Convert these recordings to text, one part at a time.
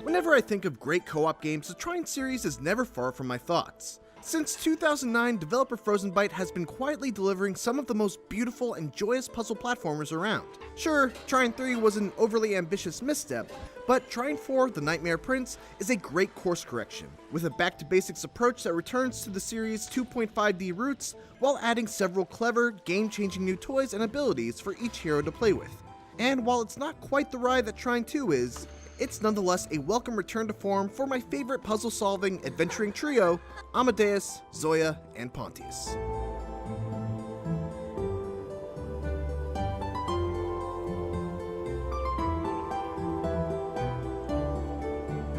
Whenever I think of great co-op games, the Trine series is never far from my thoughts. Since 2009, developer Frozenbyte has been quietly delivering some of the most beautiful and joyous puzzle platformers around. Sure, Trine 3 was an overly ambitious misstep, but Trine 4, The Nightmare Prince, is a great course correction, with a back-to-basics approach that returns to the series' 2.5D roots, while adding several clever, game-changing new toys and abilities for each hero to play with. And while it's not quite the ride that Trine 2 is, it's nonetheless a welcome return to form for my favorite puzzle-solving, adventuring trio, Amadeus, Zoya, and Pontius.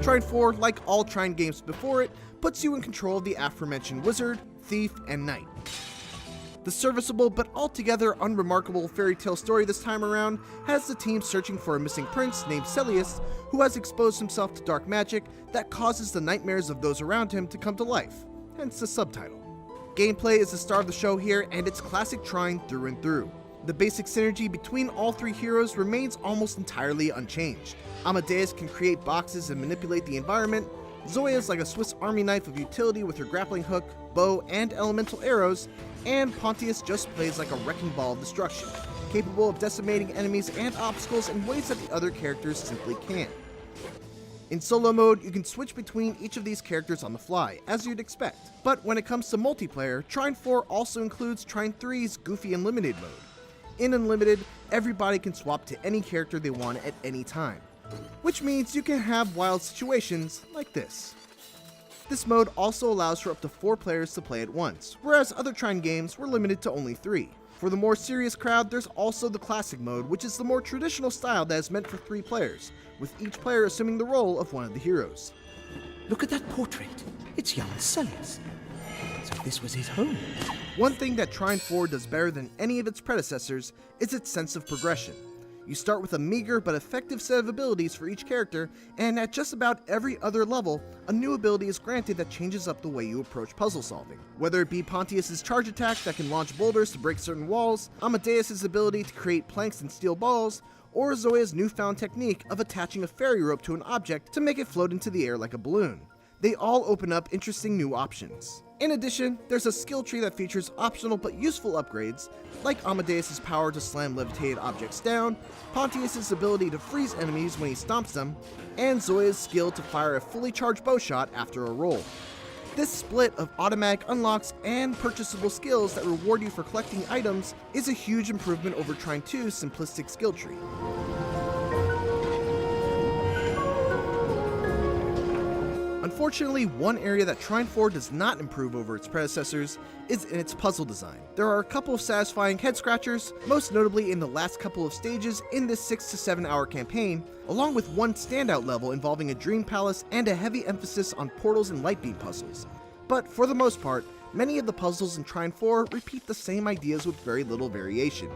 Trine 4, like all Trine games before it, puts you in control of the aforementioned wizard, thief, and knight. The serviceable but altogether unremarkable fairy tale story this time around has the team searching for a missing prince named Celius, who has exposed himself to dark magic that causes the nightmares of those around him to come to life, hence the subtitle. Gameplay is the star of the show here, and it's classic Trine through and through. The basic synergy between all three heroes remains almost entirely unchanged. Amadeus can create boxes and manipulate the environment, Zoya is like a Swiss Army knife of utility with her grappling hook, bow, and elemental arrows, and Pontius just plays like a wrecking ball of destruction, capable of decimating enemies and obstacles in ways that the other characters simply can't. In solo mode, you can switch between each of these characters on the fly, as you'd expect. But when it comes to multiplayer, Trine 4 also includes Trine 3's Goofy Unlimited mode. In Unlimited, everybody can swap to any character they want at any time, which means you can have wild situations like this. This mode also allows for up to 4 players to play at once, whereas other Trine games were limited to only 3. For the more serious crowd, there's also the Classic mode, which is the more traditional style that is meant for 3 players, with each player assuming the role of one of the heroes. Look at that portrait. It's young Celius. So this was his home. One thing that Trine 4 does better than any of its predecessors is its sense of progression. You start with a meager but effective set of abilities for each character, and at just about every other level, a new ability is granted that changes up the way you approach puzzle solving. Whether it be Pontius' charge attack that can launch boulders to break certain walls, Amadeus' ability to create planks and steel balls, or Zoya's newfound technique of attaching a fairy rope to an object to make it float into the air like a balloon. They all open up interesting new options. In addition, there's a skill tree that features optional but useful upgrades, like Amadeus' power to slam levitated objects down, Pontius' ability to freeze enemies when he stomps them, and Zoya's skill to fire a fully charged bow shot after a roll. This split of automatic unlocks and purchasable skills that reward you for collecting items is a huge improvement over Trine 2's simplistic skill tree. Unfortunately, one area that Trine 4 does not improve over its predecessors is in its puzzle design. There are a couple of satisfying head-scratchers, most notably in the last couple of stages in this 6 to 7 hour campaign, along with one standout level involving a dream palace and a heavy emphasis on portals and light beam puzzles. But for the most part, many of the puzzles in Trine 4 repeat the same ideas with very little variation.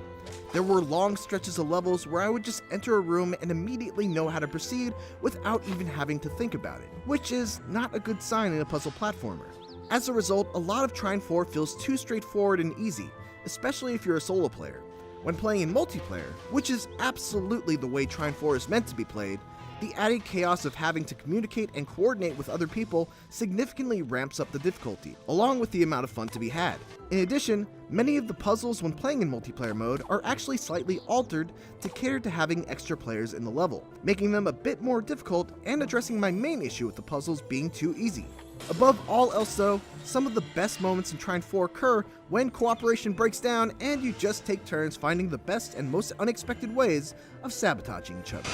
There were long stretches of levels where I would just enter a room and immediately know how to proceed without even having to think about it, which is not a good sign in a puzzle platformer. As a result, a lot of Trine 4 feels too straightforward and easy, especially if you're a solo player. When playing in multiplayer, which is absolutely the way Trine 4 is meant to be played, the added chaos of having to communicate and coordinate with other people significantly ramps up the difficulty, along with the amount of fun to be had. In addition, many of the puzzles when playing in multiplayer mode are actually slightly altered to cater to having extra players in the level, making them a bit more difficult and addressing my main issue with the puzzles being too easy. Above all else though, some of the best moments in Trine 4 occur when cooperation breaks down and you just take turns finding the best and most unexpected ways of sabotaging each other.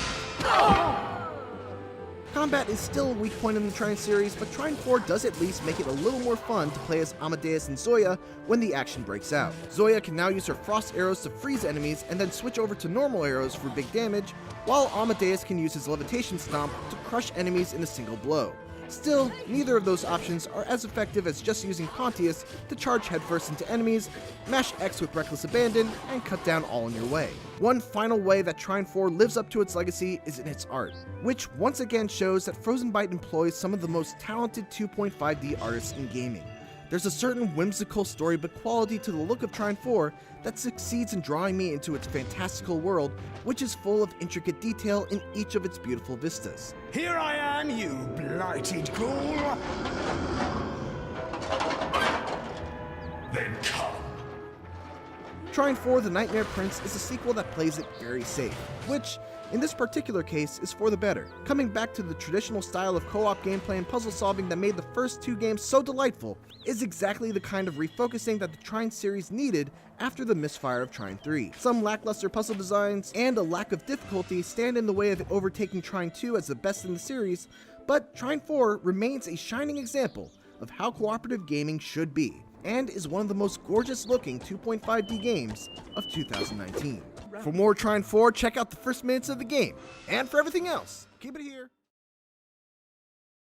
Combat is still a weak point in the Trine series, but Trine 4 does at least make it a little more fun to play as Amadeus and Zoya when the action breaks out. Zoya can now use her frost arrows to freeze enemies and then switch over to normal arrows for big damage, while Amadeus can use his levitation stomp to crush enemies in a single blow. Still, neither of those options are as effective as just using Pontius to charge headfirst into enemies, mash X with reckless abandon, and cut down all in your way. One final way that Trine 4 lives up to its legacy is in its art, which once again shows that Frozenbyte employs some of the most talented 2.5D artists in gaming. There's a certain whimsical storybook quality to the look of Trine 4 that succeeds in drawing me into its fantastical world, which is full of intricate detail in each of its beautiful vistas. Here I am, you blighted ghoul! Then come. Trine 4 The Nightmare Prince is a sequel that plays it very safe, which, in this particular case, is for the better. Coming back to the traditional style of co-op gameplay and puzzle solving that made the first two games so delightful is exactly the kind of refocusing that the Trine series needed after the misfire of Trine 3. Some lackluster puzzle designs and a lack of difficulty stand in the way of it overtaking Trine 2 as the best in the series, but Trine 4 remains a shining example of how cooperative gaming should be, and is one of the most gorgeous looking 2.5D games of 2019. For more Trine 4, check out the first minutes of the game. And for everything else, keep it here.